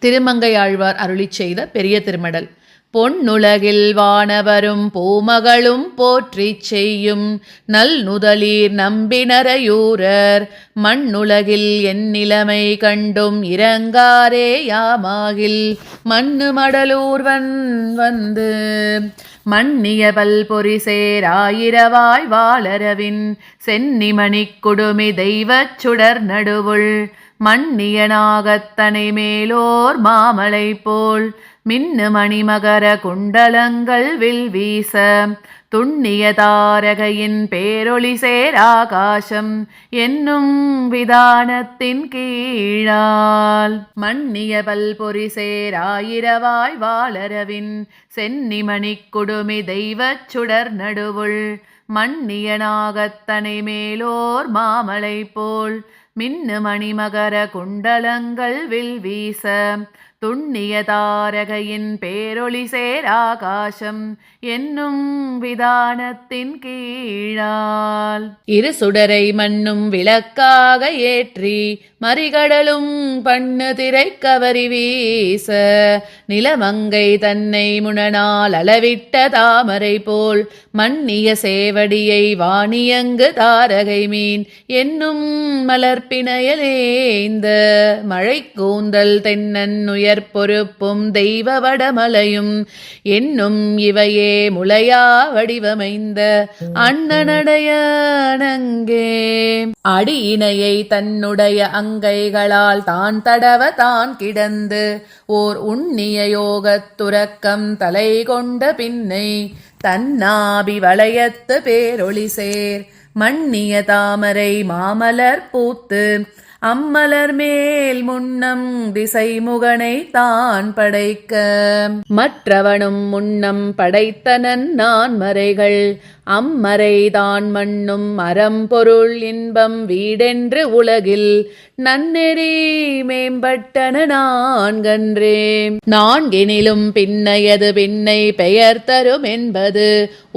திருமங்கையாழ்வார் அருளிச் செய்த பெரிய திருமடல். பொன்னுலகில் வானவரும் பூமகளும் போற்றிச் செய்யும் நல் நுதலீர் நம்பினரையூரர் மண்ணுலகில் என் நிலைமை கண்டும் இரங்காரே யாமாகில் மண்ணு மடலூர்வன் வந்து மன்னிய பல்பொறி சேராயிரவாய் வாளரவின் சென்னிமணிக் குடுமி தெய்வச் சுடர் நடுவுள் மன்னிய நாகத்தனை மேலோர் மாமலை போல் மின்னு மணிமகர குண்டலங்கள் வில் வீச துண்ணிய தாரகையின் பேரொளி சேராகாசம் என்னும் விதானத்தின் கீழால் மன்னிய பல்பொறி சேராயிரவாய் வாளரவின் சென்னிமணிக் குடுமி தெய்வச் சுடர் நடுவுள் மன்னிய நாகத்தனை மேலோர் மாமலை போல் மின்னு மணிமகர குண்டலங்கள் வில் வீச துண்ணிய தாரகையின் பேரொளி சேராகாசம் என்னும் விதானத்தின் கீழால் இரு சுடரை மண்ணும் விளக்காக ஏற்றி மறிகடலும் பண்ணு திரை கவரி வீச நிலமங்கை தன்னை முனனால் அளவிட்ட தாமரை போல் மன்னிய சேவடியை வாணியங்கு தாரகை மீன் என்னும் மலர்பிணையலேந்த மழை கூந்தல் தென்னன் உயர் பொறுப்பும் தெய்வ வடமலையும் என்னும் இவையே முளையா வடிவமைந்த அண்ணனடைய நங்கே அடியினையை தன்னுடைய அங்கைகளால் தான் தடவ தான் கிடந்து ஓர் உண்ணிய யோகத் துறக்கம் தலை கொண்ட பின்னை தன்னாபி வளையத்து பேரொளி சேர் மன்னிய தாமரை மாமலர் பூத்து அம்மலர் மேல் முன்னம் திசை முகனை தான் படைக்க மற்றவனும் முன்னம் படைத்தனன் நான் மறைகள் அம்மறை தான் மண்ணும் அறம்பொருள் இன்பம் வீடென்று உலகில் நன்னெறி மேம்பட்டன நான்கன்றே நான்கினிலும் பின்னையது பின்னை பெயர் தரும் என்பது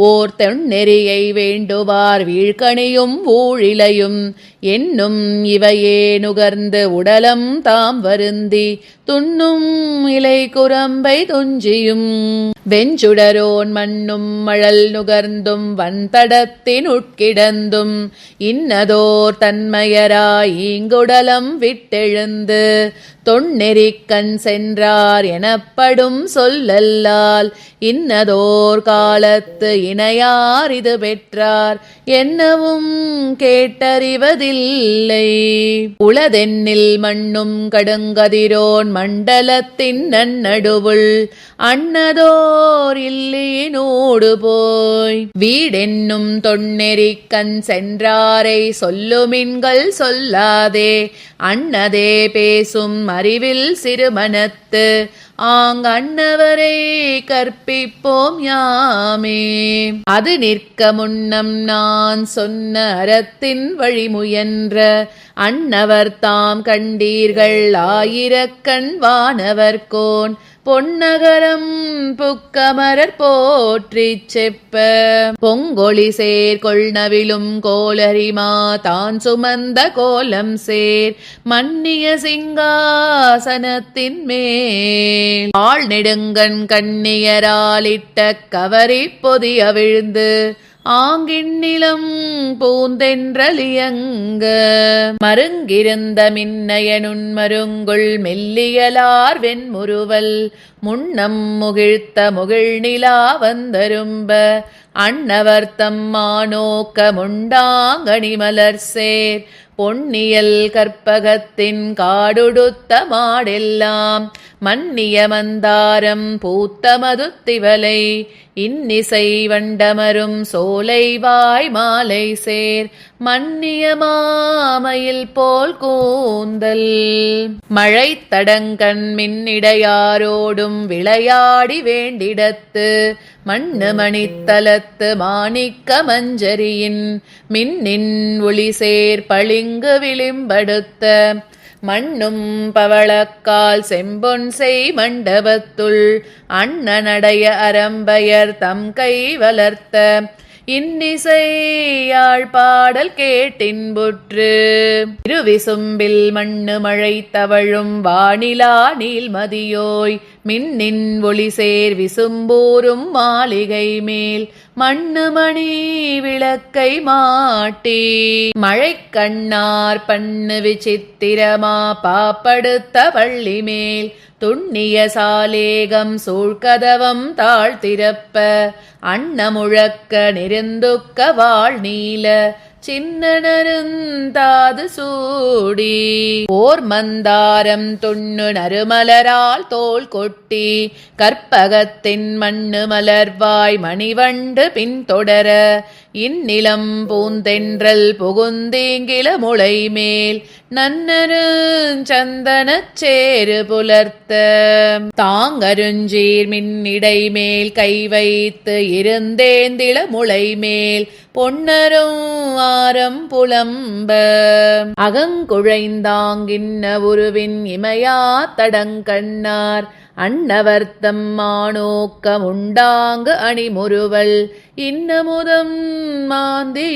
ஓர் தென்னெறியை வேண்டுவார் வீழ்கணியும் ஊழிலையும் என்னும் இவையே நுகர்ந்து உடலம் தாம் வருந்தி துண்ணும் இலை குரம்பை துஞ்சியும் வெஞ்சுடரோன் மண்ணும் மழல் நுகர்ந்தும் வன்தடத்தின் உட்கிடந்தும் இன்னதோர் தன்மையராய் ஈங்குடலம் விட்டெழுந்து தொன்னெறிக்கண் சென்றார் எனப்படும் சொல்லல்லால் இன்னதோர் காலத்து இணையார் இது பெற்றார் என்னவும் கேட்டறிவதில்லை உளதென்னில் மண்ணும் கடுங்கதிரோன் மண்டலத்தின் நன்னடுவுள் அன்னதோர் இல்லினோடு போய் வீடென்னும் தொன்னெறிக்கண் சென்றாரை சொல்லுமின்கள் சொல்லாதே அன்னதே பேசும் அறிவில் சிறுமனத்து அன்னவரை கற்பிப்போம் யாமே அது நிற்க முன்னம் நான் சொன்ன அறத்தின் வழிமுயன்ற அன்னவர் தாம் கண்டீர்கள் ஆயிரக்கண் வானவர்கோன் பொன்னகரம் புக்கமரர் போற்றிச் செப்ப பொங்கொழி சேர் கொள்நவிலும் கோலரிமா தான் சுமந்த கோலம் சேர் மன்னிய சிங்காசனத்தின் மேல் ஆள் நெடுங்கண் கண்ணியராலிட்ட கவரி பொதிய விழுந்து ஆங்கின்னிலம் பூந்தென்றலியங்க மருங்கிருந்த மின்னைய நுண்மருங்குள் மெல்லியலார் வெண்முறுவல் முன்னம் முகிழ்த்த முகிழ்நிலா வந்தரும்ப அன்னவர் தம்மானோக்க முண்டாங்கணி மலர் சேர் பொன்னியல் கற்பகத்தின் காடுடுத்த மாடெல்லாம் மன்னிய மந்தாரம் பூத்த மதுத்திவலை இன்னிசை வண்டமரும் சோலை வாய் மாலை சேர் மன்னிய மாமயில் போல் கூந்தல் மழை தடங்கண் மின்னிடையாரோடும் விளையாடி வேண்டிடத்து மண்ணு மணித்தலத்து மாணிக்க மஞ்சரியின் மின்னின் ஒளி சேர் பளிங்கு விளிம்படுத்த மண்ணும் பவளக்கால் செம்பொன் செய் மண்டபத்துள் அண்ணனடைய அரம்பயர் தம் கை வளர்த்த இன்னிசையாழ் பாடல் கேட்டின்புற்று இருவிசும்பில் மண்ணு மழை தவழும் வானிலா நீள்மதியோய் மின்னின் ஒளிசேர் விசும்பூரும் மாளிகை மேல் மண்ணு மணி விளக்கை மாட்டி மழை கண்ணார் பண்ணு விசித்திரமா பாப்படுத்த பள்ளி மேல் துண்ணிய சாலேகம் சூழ்கதவம் தாழ்த்திறப்ப அன்ன முழக்க நெருந்துக்க வாழ் நீல சின்னனருந்தாது சூடி ஓர் மந்தாரம் துண்ணு நறுமலரால் தோல் கொட்டி கற்பகத்தின் மண்ணு மலர்வாய் மணிவண்டு பின்தொடர இந்நிலம் பூந்தென்றல் புகுந்தீங்கில முளை மேல் நன்னருஞ்சந்தனச் சேறு புலர்த்த தாங்கருஞ்சீர் மின்னிடை மேல் கை வைத்து இருந்தேந்திள முளை மேல் பொன்னரும் ஆரம் புலம்ப அகங்குழைந்தாங்கின்ன உருவின் இமையா தடங்கண்ணார் அன்னவர்த்தம் மானோக்கம் உண்டாங்கு அணிமுறுவல் இன்னமுதம்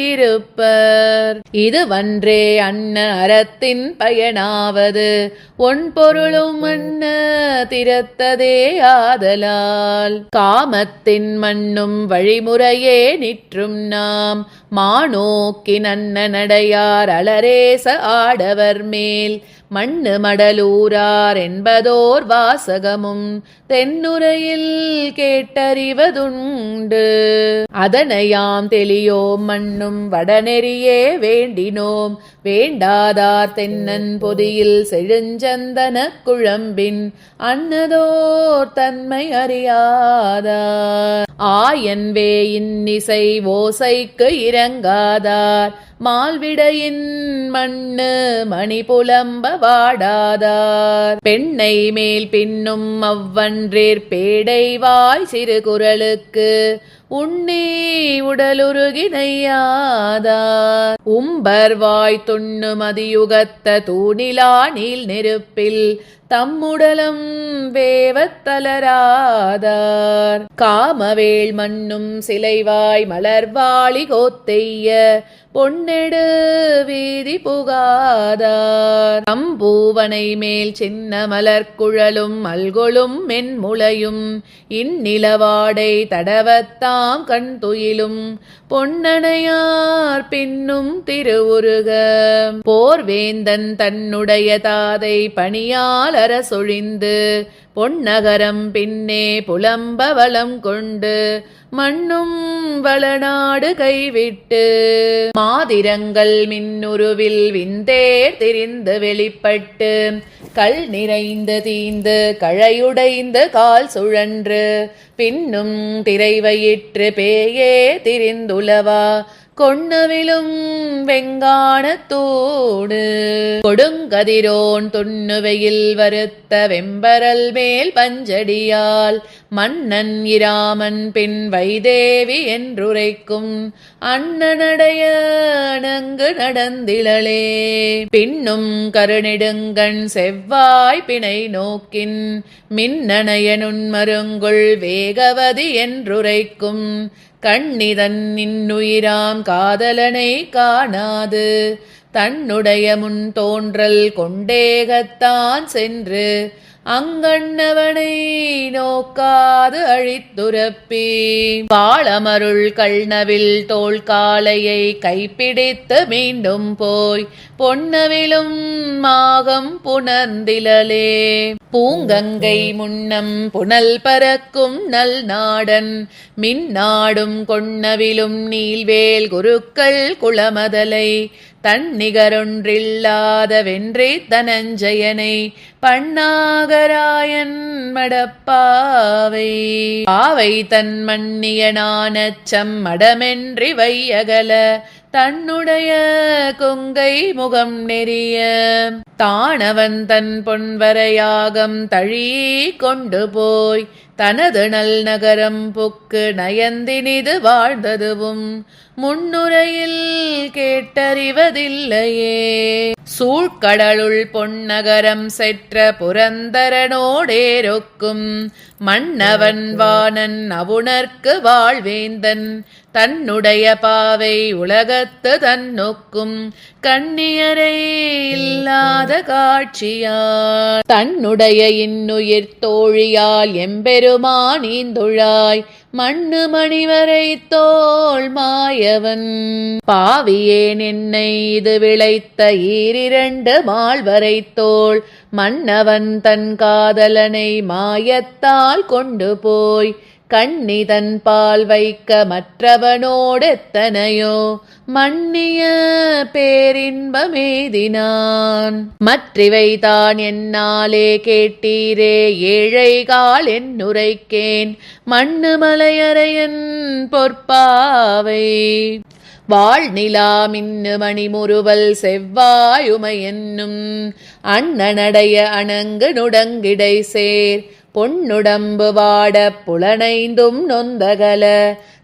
மாந்திருப்பர் இதுவன்றே அன்ன அறத்தின் பயனாவது ஒன் பொருளும் அன்ன திறத்ததே ஆதலால் காமத்தின் மண்ணும் வழிமுறையே நிற்றும் நாம் மானோக்கி நன்ன நடையார் அலரேச ஆடவர் மேல் மண்ணு மடலூரார் என்பதோர் வாசகமும் தென்னுரையில் கேட்டறிவதுண்டு அதனையாம் தெளியோம் மண்ணும் வடநெறியே வேண்டினோம் வேண்டாதார் தென்னன் பொதியில் செழுஞ்சந்தன குழம்பின் அன்னதோர் தன்மை அறியாதார் ஆயன்வே இன்னிசை ஓசைக்கு இறங்காதார் மால்விடையின் மண்ணு மணி புலம்ப வாடாதார் பெண்ணை மேல் பின்னும் அவ்வன்றேற் பேடைவாய் சிறு குரலுக்கு உண்ணி உடலுருகினையாதார் உம்பர்வாய் துண்ணு மதியுகத்த தூணிலா நீல் நெருப்பில் தம்முடலம் வேவத்தலராதார் காமவேள் மண்ணும் சிலைவாய் மலர்வாளி கோத்தெய்ய பொன்னெடு வீதி புகாதார் தம்பூவனை மேல் சின்ன மலர்குழலும் அல்கொளும் மென்முளையும் இந்நிலவாடை தடவத்தாம் கண் துயிலும் பொன்னணையார் பின்னும் திருவுருக போர்வேந்தன் தன்னுடைய தாதை பணியால் அரசொழிந்து பொன்னகரம் பின்னே புலம்ப வளம் கொண்டு மண்ணும் வளநாடு கைவிட்டு மாதிரங்கள் மின்னுருவில் விந்தேர் திரிந்து வெளிப்பட்டு கல் நிறைந்து தீந்து கழையுடைந்து கால் சுழன்று பின்னும் திரைவயிற்று பேயே திரிந்துலவா கொன்னவிலும் வெங்கானத்தோடு கொடுங்கதிரோன் துண்ணுவையில் வருத்த வெம்பரல் மேல் பஞ்சடியால் மன்னன் இராமன் பின் வைதேவி என்றுரைக்கும் அண்ணனடைய அணங்கு நடந்திழலே பின்னும் கருநெடுங்கண் செவ்வாய் பிணை நோக்கின் மின்னணைய நுண்மருங்குள் வேகவதி என்றுரைக்கும் கண்ணிதன் இன்னுயிராம் காதலனை காணாது தன்னுடைய முன் தோன்றல் கொண்டேகத்தான் சென்று அங்கண்ணவனை நோக்காது அழித்துரப்பி பாளமருள் கள்னவில் தோள் காலையை கைப்பிடித்து மீண்டும் போய் பொன்னவிலும் மாகம் புணர்ந்திலலே பூங்கங்கை முன்னம் புனல் பறக்கும் நல் நாடன் மின்னாடும் கொன்னவிலும் நீள்வேல் குருக்கள் குளமதலை தன்னிகரொன்றில்லாத வென்றே தனஞ்சயனை பன்னாகராயன் மடப்பாவை பாவை தன் மன்னியனானச்சம் மடமென்றி வையகல தன்னுடைய கொங்கை முகம் நெறிய தானவன் தன் பொன்வரையாகம் தழீ கொண்டு போய் தனது நல் நகரம் புக்கு நயந்தினிது வாழ்ந்ததுவும் முன்னுரையில் கேட்டறிவதில்லையே. சூழ்கடலுள் பொன்னகரம் செற்ற புரந்தரனோடேரொக்கும் மன்னவன் வானன் அவுணர்க்கு வாழ்வேந்தன் தன்னுடைய பாவை உலகத்து தன்னொக்கும் கண்ணியரை இல்லாத காட்சியார் தன்னுடைய இன்னுயிர் தோழியால் எம்பெருமானீந்துழாய் மண்ணு மணிவரை தோள் மாயவன் பாவியேன் என்னை இது விளைத்த ஈரிரண்டு மால்வரை தோள் மன்னவன் தன் காதலனை மாயத்தால் கொண்டு போய் கண்ணிதன் பால் வைக்க மற்றவனோடெத்தனையோ மன்னிய பேரின்பமேதினான். மற்றிவைதான் என்னாலே கேட்டீரே ஏழைகால் என்னுரைக்கேன் மண்ணு மலையரையன் பொற்பாவை வாழ்நிலா மின்னு மணிமுறுவல் செவ்வாயுமை என்னும் அண்ணனடைய அணங்கு நுடங்கிடை சேர் பொன்னுடம்பு வாடப் புலனைந்தும் நொந்தகல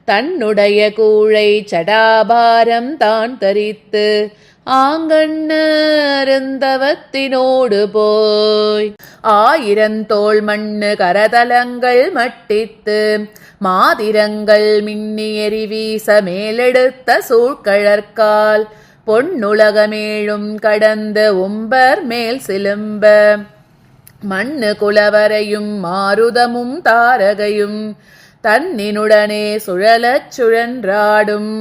தன்னுடைய கூழை சடாபாரம் தான் தரித்து ஆங்கண்ணருந்தவத்தினோடு போய் ஆயிரந்தோள் மண்ணு கரதலங்கள் மட்டித்து மாதிரங்கள் மின்னி எரி வீச மேலெடுத்த சூழ்கழற்கால் பொன்னுலகமேழும் கடந்து உம்பர் மேல் சிலும்ப மண்ணு குலவரையும் மாருதமும் தாரகையும் தன்னினுடனே சுழலச் சுழன்றாடும்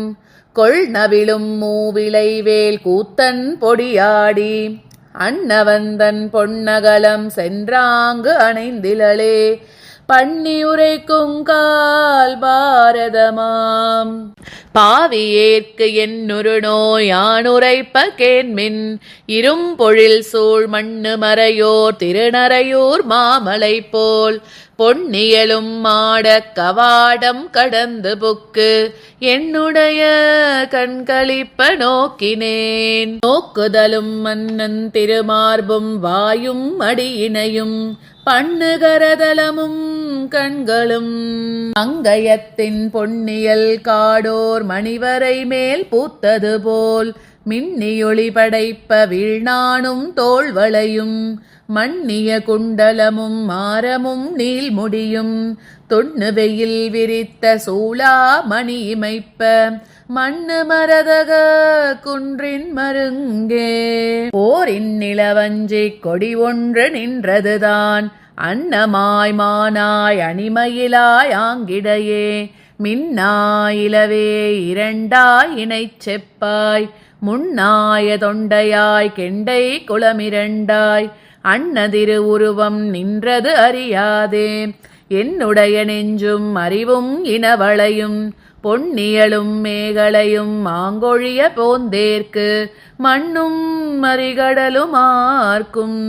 கொள்நவிலும் மூவிளைவேல் கூத்தன் பொடியாடி அன்னவந்தன் பொன்னகலம் சென்றாங்கு அணைந்திலளே பண்ணி உரைக்குங்கால் பாரதமாம் பாவியேற்கு என்னுரு நோயானுரைப்ப கேன்மின் இரும்பொழில் சூழ் மண்ணு மறையோர் திருநறையூர் மாமலை போல் பொன்னியலும் மாடக் கவாடம் கடந்து புக்கு என்னுடைய கண்களிப்ப நோக்கினேன் நோக்குதலும் மன்னன் திருமார்பும் வாயும் அடியினையும் பண்ணுகரதலமும் கண்களும் அங்கயத்தின் பொன்னியல் காடோர் மணிவரை மேல் பூத்தது போல் மின்னியொளி படைப்ப வீழ்நானும் தோள்வளையும் மன்னிய குண்டலமும் மாரமும் நீள்முடியும் தொன்னு வெயில் விரித்த சூளா மணி இமைப்ப மண்ணு மரதக குன்றின் மருங்கே போரின் நிலவஞ்சி கொடி ஒன்று நின்றதுதான் அன்னமாய் மானாய் அணிமயிலாய் ஆங்கிடையே மின்னாயிலவே இரண்டாய் இணைச் செப்பாய் முன்னாய தொண்டையாய் கெண்டை குளமிரண்டாய் அன்னதிரு உருவம் நின்றது அறியாதே என்னுடைய நெஞ்சும் அறிவும் இனவளையும் பொன்னியலும் மேகலையும் மாங்கொழிய போந்தேற்கு மண்ணும் மறிகடலும் ஆர்க்கும்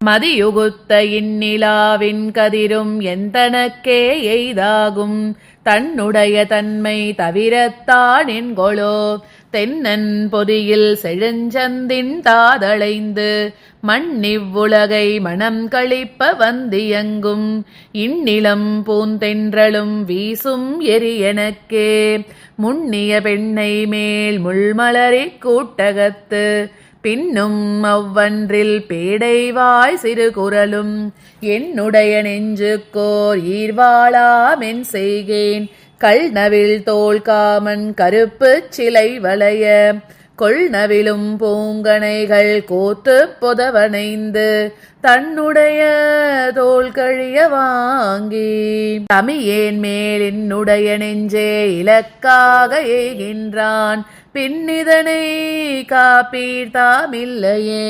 மதியுகுத்த இந்நிலாவின் கதிரும் எந்தனக்கே எய்தாகும் தன்னுடைய தன்மை தவிரத்தான் என்கொளோ தென்னன் பொதியில் செழுஞ்சந்தின் தாதளைந்து மண்ணிவ்வுலகை மனம் களிப்ப வந்தியங்கும் இந்நிலம் பூந்தென்றலும் வீசும் எரியனக்கே முன்னிய பெண்ணை மேல் முள்மலரிக் கூட்டகத்து பின்னும் அவ்வன்றில் பேடைவாய் சிறு குரலும் என்னுடைய நெஞ்சுக்கோர் ஈர்வாளாமென் செய்கேன் கள்நவில் தோள் காமன் கருப்புச் சிலை வளைய கொள்நவிலும் பூங்கணைகள் கோத்து பொதவனைந்து தன்னுடைய தோள் கழிய வாங்கி தமியேன் மேல் என்னுடைய நெஞ்சே இலக்காக ஏகின்றான் பின்னிதனை காப்பீர்தாமில்லையே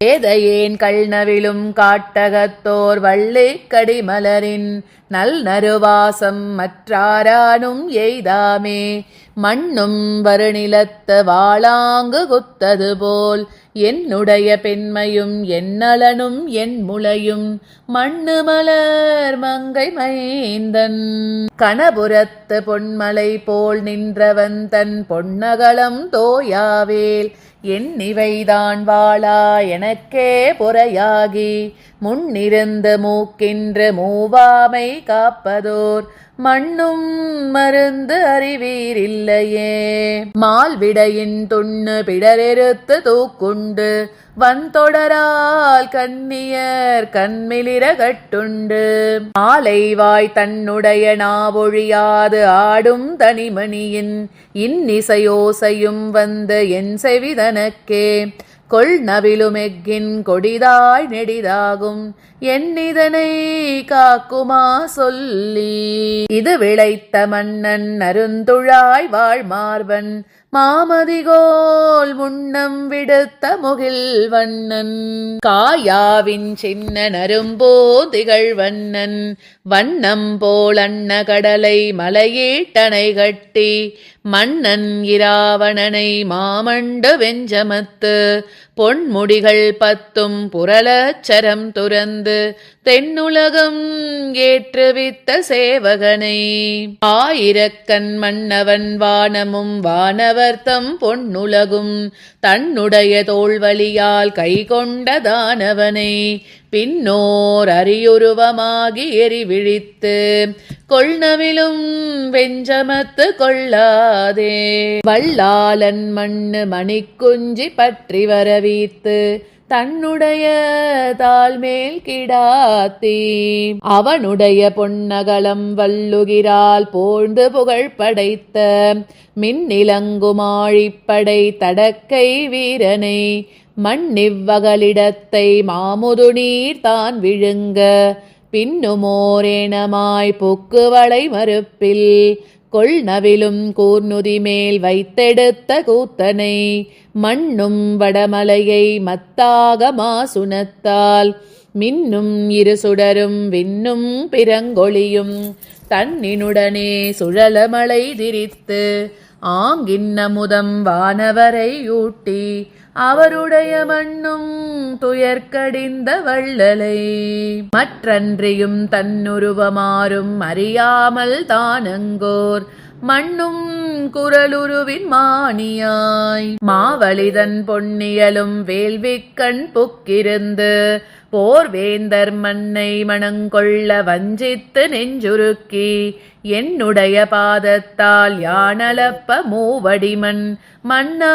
ஏதையேன் கள்நவிலும் காட்டகத்தோர் வள்ளிக் கடிமலரின் நல் நறுவாசம் மற்றாரானும் எய்தாமே மண்ணும் வருநிலத்த வாளாங்கு குத்தது போல் என்னுடைய பெண்மையும் என்னலனும் என் முளையும் மண்ணு மலர் மங்கை மைந்தன் கணபுரத்து பொன்மலை போல் நின்றவன் தன் பொன்னகலம் தோயாவேல் எண்ணிவைதான் வாழா எனக்கே பொறையாகி முன்னிருந்து மூக்கின்று மூவாமை காப்பதோர் மண்ணும் மருந்து அறிவீரில்லையே. மால்விடையின் துண்ணு பிடரெருத்து தூக்குண்டு வந்தொடரால் கன்னியர் கண்மிளிர கட்டுண்டு ஆலைவாய் தன்னுடைய நாவொழியாது ஆடும் தனிமணியின் இன்னிசையோசையும் வந்து என் செவிதனக்கே கொள்நவிலுமெக்கின் கொடிதாய் நெடிதாகும் என்னிதனை காக்குமா சொல்லி. இது விளைத்த மன்னன் அருந்துழாய் வாழ்மார்வன் மாமதிகோல் முன்னம் விடுத்த முகில் வண்ணன் காயாவின் சின்ன நரும்போதிகள் வண்ணன் வண்ணம் போல் அன்ன கடலை மலையீட்டணை கட்டி மன்னன் இராவணனை மாமண்டு வெஞ்சமத்து பொன்முடிகள் பத்தும் புரளச்சரம் துறந்து தென்னுலகம் ஏற்றுவித்த சேவகனை ஆயிரக்கண் மன்னவன் வானமும் வானவர்த்தம் பொன்னுலகும் தன்னுடைய தோள்வலியால் கைகொண்ட தானவனை பின்னோர் அரியுருவமாகி எரிவிழித்து கொள்நவிலும் வெஞ்சமத்து கொள்ளாதே. வல்லாளன் மண்ணு மணிக்குஞ்சி பற்றி வரவீத்து தன்னுடைய தாள்மேல் கிடாத்தி அவனுடைய பொன்னகலம் வல்லுகிறால் போழ்ந்து புகழ் படைத்த மின்னிலங்குமாழிப்படை தடக்கை வீரனை மண்ணிவ்வகலிடத்தை மாமுது நீர் தான் விழுங்க பின்னுமோரேனமாய் புக்குவளை மறுப்பில் கொள்நவிலும் கூர்நுதி மேல் வைத்தெடுத்த கூத்தனை மண்ணும் வடமலையை மத்தாக மாசுனத்தால் மின்னும் இரு சுடரும் விண்ணும் பிறங்கொழியும் தன்னினுடனே சுழலமலை திரித்து ஆங்கின்னமுதம் வானவரை ஊட்டி அவருடைய மண்ணும் துயர்கடிந்த வள்ளலை மற்றன்றியும் தன்னுருவமாறும் அறியாமல் தானங்கோர் மண்ணும் குரலுருவின் மாணியாய் மாவலிதன் பொன்னியலும் வேள்விக்கண் புக்கிருந்து போர்வேந்தர் மன்னை மணங்கொள்ள வஞ்சித்து நெஞ்சுருக்கி என்னுடைய பாதத்தால் யானலப்ப மூவடிமண் மன்னா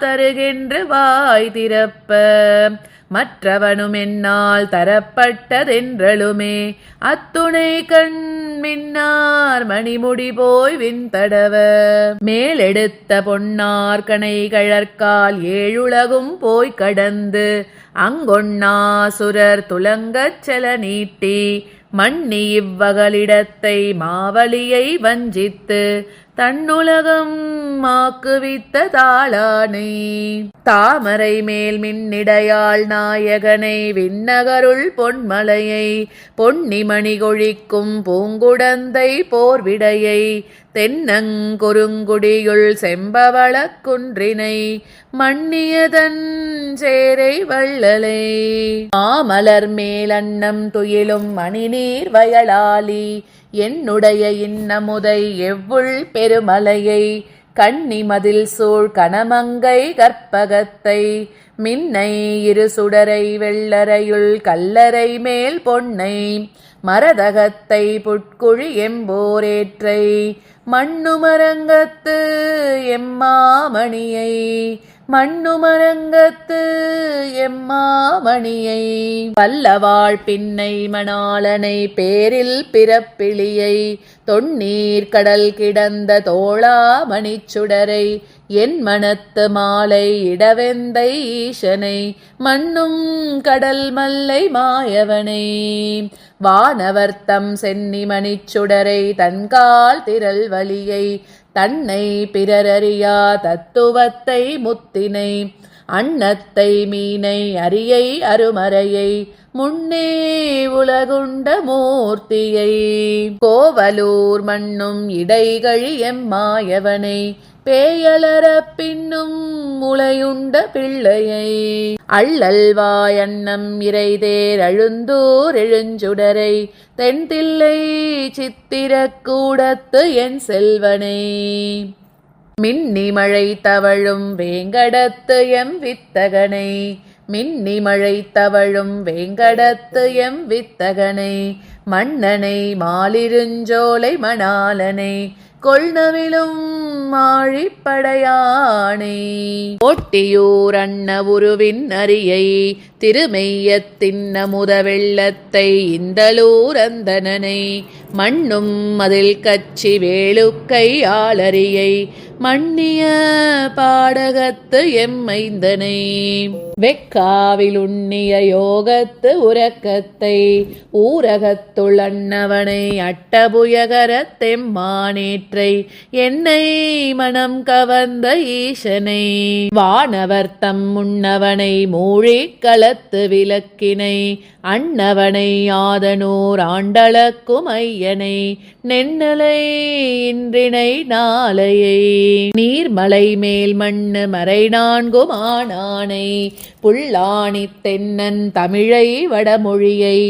தருகின்று வாய் திறப்ப மற்றவனும் என்னால் தரப்பட்டதென்றலுமே அத்துணை கண் மின்னார் மணிமுடி போய் விண்தடவ மேலெடுத்த பொன்னார் கணை கழற்கால் ஏழுலகும் போய் கடந்து அங்கொண்ணாசுரர் துலங்கச் செல நீட்டி மண்ணி இவ்வகலிடத்தை மாவலியை வஞ்சித்து தன்னுலகம் மாக்குவித்த தாளானை தாமரை மேல் மின்னிடையாள் நாயகனை விண்ணகருள் பொன்மலையை பொன்னிமணி கொழிக்கும் பூங்குடந்தை போர்விடையை தென்னங்குறுங்குடியுள் செம்பவளக் குன்றினை மன்னியதன் சேரை வள்ளலை மாமலர் மேலன்னம் துயிலும் மணிநீர் வயலாலி என்னுடைய இன்னமுதை எவ்வுள் பெருமலையை கன்னிமதில் சூழ் கனமங்கை கற்பகத்தை மின்னை இரு சுடரை வெள்ளரையுள் கல்லறை மேல் பொன்னை மரதகத்தை புட்குழி எம்போரேற்றை மண்ணுமரங்கத்து எம்மாமணியை மண்ணுமரங்கத்து எம்மாமணியை பல்லவாழ் பின்னை மணாளனை பேரில் பிறப்பிளியை தொன்னீர் கடல் கிடந்த தோளா மணிச்சுடரை என் மனத்து மாலை இடவெந்தை ஈசனை மண்ணும் கடல் மல்லை மாயவனை வானவர்த்தம் சென்னி மணிச்சுடரை தன்கால் திரள் வலியை தன்னை பிறரறியா தத்துவத்தை முத்தினை அன்னத்தை மீனை அரியை அருமறையை முன்னே உலகுண்ட மூர்த்தியை கோவலூர் மண்ணும் இடைகழி எம்மாயவனை பேயலர பின்னும் முளையுண்ட பிள்ளையை அள்ளல்வாய் அன்னம் இறைதேர் அழுந்தூர் எழுஞ்சுடரை தென்தில்லை சித்திரக்கூடத்து என் செல்வனை மின்னிமழை தவழும் வேங்கடத்து எம் வித்தகனை மின்னிமழை தவழும் வேங்கடத்து எம் வித்தகனை மன்னனை மாலிருஞ்சோலை மணாலனை கொள்நவிலும் மாழிப்படையானை ஒட்டியூர் அன்ன உருவின் அரியை திருமெய்யத்தின்ன முதவெள்ளத்தை இந்தலூர் அந்தனனை மண்ணும் மதில் கச்சி வேளுக்கை ஆளரியை மன்னிய பாடகத்து எம்மைந்தனை வெக்காவில் உண்ணிய யோகத்து உறக்கத்தை ஊரகத்துள் அன்னவனை அட்டபுயகரத்தெம்மானேற்றை என்னை மனம் கவர்ந்த ஈசனை வானவர் தம் முன்னவனை மூழிக் களத்து விளக்கினை அன்னவனை ஆதனூர் ஆண்டளக்கும் ஐயனை நென்னலை இன்றினை நாளையை நீர்மலை மேல் மண்ணு மறை நான்கும் ஆனானை புல்லாணி தென்னன் தமிழை வடமொழியை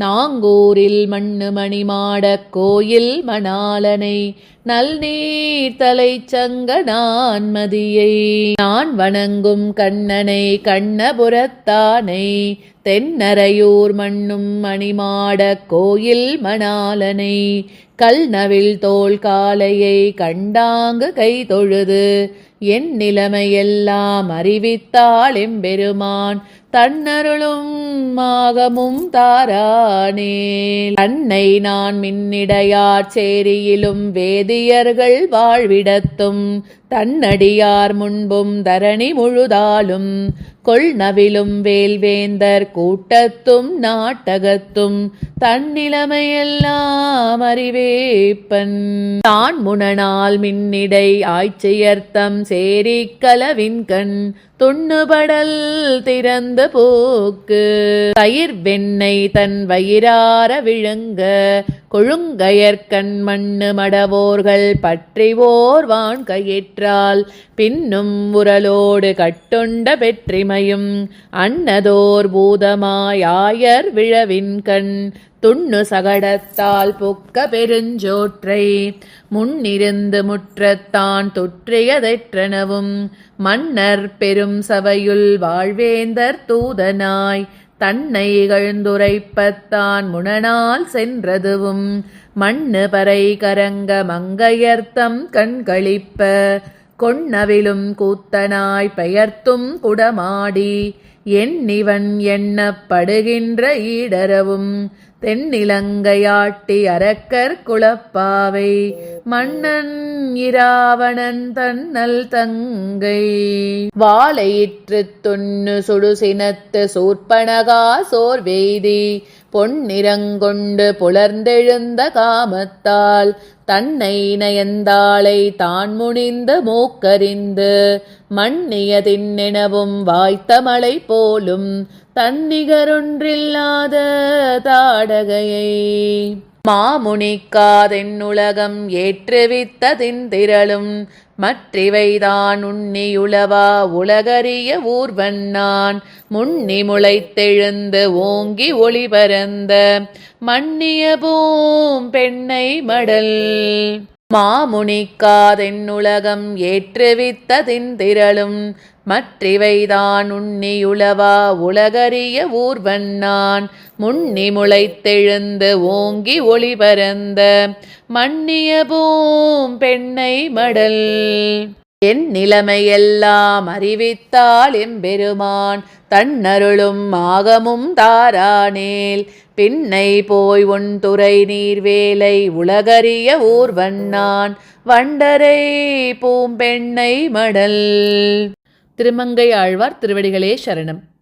நாங்கூரில் மண்ணு மணிமாடக் கோயில் மணாலனை நல்நீர் தலை சங்க நான்மதியை நான் வணங்கும் கண்ணனை கண்ணபுரத்தானை தென்னரையூர் மண்ணும் மணிமாடக் கோயில் மணாலனை கல்நவில் தோள் காலையை கண்டாங்கு கை தொழுது என் நிலைமையெல்லாம் அறிவித்தாள் எம்பெருமான் தன்னருளும் மாகமும் தாரானேல் தன்னை நான் மின்னிடையார் சேரியிலும் வேதியர்கள் வாழ்விடத்தும் தன்னடியார் முன்பும் தரணி முழுதாலும் கொள்நவிலும் வேல்வேந்தர் கூட்டத்தும் நாட்டகத்தும் தன்னிலைமையெல்லாம் அறிவேப்பன் தான் முனனால் மின்னிடை ஆய்ச்சியர்த்தம் சேரிக் கலவின்கண் துண்ணுபடல் திறந்த போக்கு தயிர் வெண்ணெய் தன் வயிறார விழுங்க கொழுங்கயற்கண் மண்ணு மடவோர்கள் பற்றிவோர் வான் கயிற்றால் பின்னும் உரலோடு கட்டுண்ட பெற்றிமையும் அன்னதோர் பூதமாயாயர் விழவின்கண் துண்ணு சகடத்தால் புக்க பெருஞ்சோற்றை முன்னிருந்து முற்றத்தான் தொற்றியதெற்றனவும் மன்னர் பெரும் சபையுள் வாழ்வேந்தர் தூதனாய் தன்னை இகழ்ந்துரைப்பத்தான் முனனால் சென்றதுவும் மண்ணு பறை கரங்க மங்கையர்த்தம் கண்களிப்ப கொன்னவிலும் கூத்தனாய் பெயர்த்தும் குடமாடி எண்ணிவன் எண்ணப்படுகின்ற ஈடரவும் தென்னிலங்கையாட்டி அரக்கர் குலப்பாவை மன்னன் இராவணன் தன்னல் தங்கை வாழையிற்று துண்ணு சுடுசினத்து சூர்ப்பனகா சோர்வெய்தி பொன்னிறங்கொண்டு புலர்ந்தெழுந்த காமத்தால் தன்னை நயந்தாளை தான் முனிந்த மூக்கறிந்து மன்னியதின்னெனவும் வாய்த்த மலை போலும் தன்னிகரொன்றில்லாத தாடகையை மாமுனிக்காதென்னுலகம் ஏற்றுவித்ததின் திரளும் மற்றிவைதான் உன்னியுளவா உலகறிய ஊர்வன்னான் முன்னி முளைத்தெழுந்து ஓங்கி ஒளிபரந்த மன்னிய பூம் பெண்ணை மடல் மாமுனிக்காதென்னுலகம் ஏற்றுவித்ததின் திரளும் மற்றிவைதான் உன்னியுளவா உலகறிய ஊர்வன்னான் முன்னி முளைத்தெழுந்து ஓங்கி ஒளிபரந்த மன்னிய பூம் பெண்ணை மடல் என் நிலைமையெல்லாம் அறிவித்தாள் எம்பெருமான் தன்னருளும் ஆகமும் தாரானேல் பின்னை போய் உன் துறை நீர்வேலை உலகறிய ஊர்வன்னான் வண்டரை பூம்பெண்ணை மடல். திருமங்கை ஆழ்வார் திருவடிகளே சரணம்.